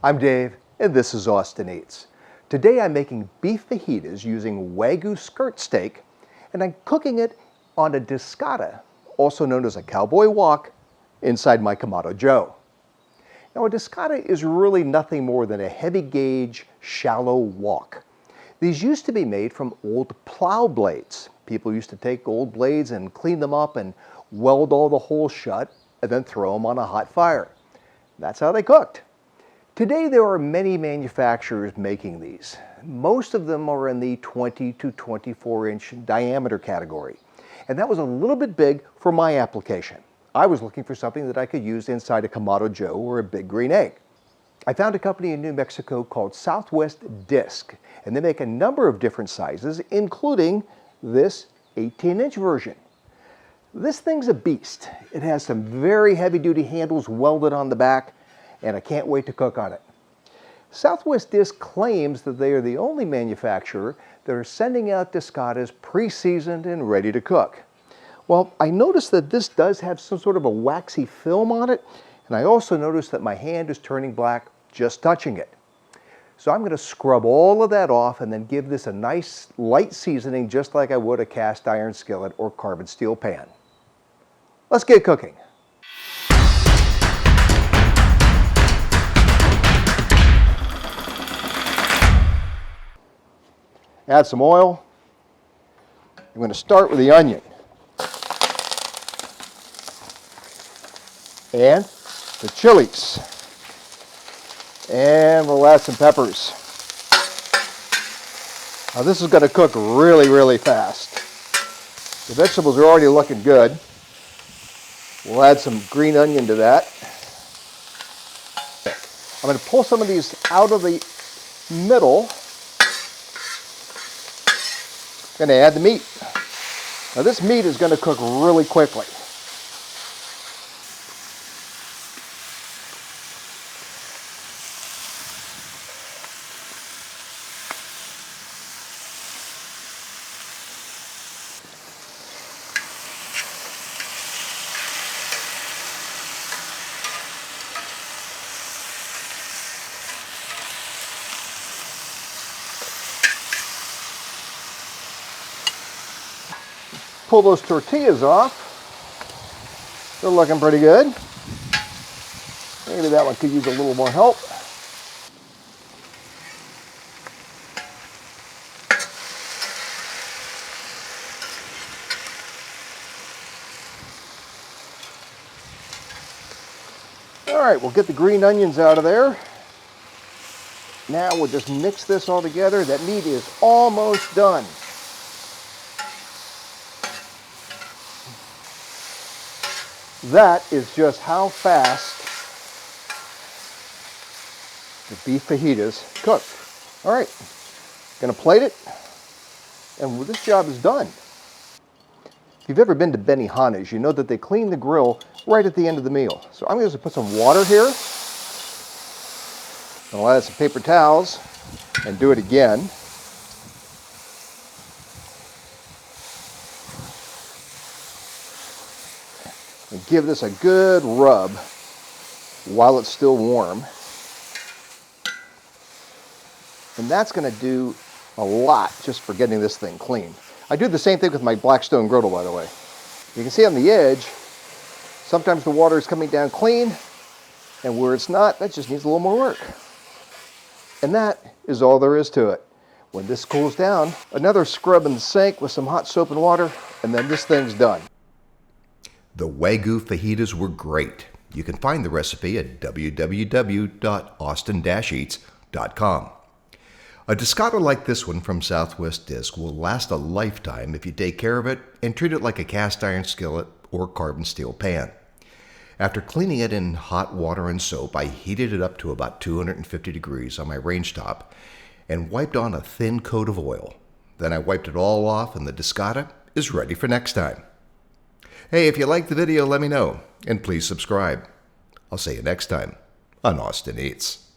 I'm Dave, and this is Austin Eats. Today I'm making beef fajitas using Wagyu skirt steak, and I'm cooking it on a Discada, also known as a cowboy wok, inside my Kamado Joe. Now a Discada is really nothing more than a heavy gauge, shallow wok. These used to be made from old plow blades. People used to take old blades and clean them up and weld all the holes shut and then throw them on a hot fire. That's how they cooked. Today there are many manufacturers making these. Most of them are in the 20 to 24 inch diameter category. And that was a little bit big for my application. I was looking for something that I could use inside a Kamado Joe or a Big Green Egg. I found a company in New Mexico called Southwest Disc, and they make a number of different sizes, including this 18-inch version. This thing's a beast. It has some very heavy-duty handles welded on the back, and I can't wait to cook on it. Southwest Disc claims that they are the only manufacturer that are sending out Discadas pre-seasoned and ready to cook. Well, I noticed that this does have some sort of a waxy film on it, and I also noticed that my hand is turning black just touching it. So I'm going to scrub all of that off and then give this a nice light seasoning just like I would a cast iron skillet or carbon steel pan. Let's get cooking. Add some oil. I'm going to start with the onion. And the chilies. And we'll add some peppers. Now this is going to cook really fast. The vegetables are already looking good. We'll add some green onion to that. I'm going to pull some of these out of the middle. I'm going to add the meat. Now this meat is going to cook really quickly. Pull those tortillas off. They're looking pretty good. Maybe that one could use a little more help. All right, we'll get the green onions out of there. Now we'll just mix this all together. That meat is almost done. That is just how fast the beef fajitas cook. All right, gonna plate it, and this job is done. If you've ever been to Benihana's, you know that they clean the grill right at the end of the meal. So I'm going to put some water here. I'll add some paper towels and do it again. And give this a good rub while it's still warm. And that's going to do a lot just for getting this thing clean. I do the same thing with my Blackstone griddle, by the way. You can see on the edge, sometimes the water is coming down clean, and where it's not, that just needs a little more work. And that is all there is to it. When this cools down, another scrub in the sink with some hot soap and water, and then this thing's done. The Wagyu fajitas were great. You can find the recipe at www.austin-eats.com. A Discada like this one from Southwest Disc will last a lifetime if you take care of it and treat it like a cast iron skillet or carbon steel pan. After cleaning it in hot water and soap, I heated it up to about 250 degrees on my range top and wiped on a thin coat of oil. Then I wiped it all off and the Discada is ready for next time. Hey, if you liked the video, let me know, and please subscribe. I'll see you next time on Austin Eats.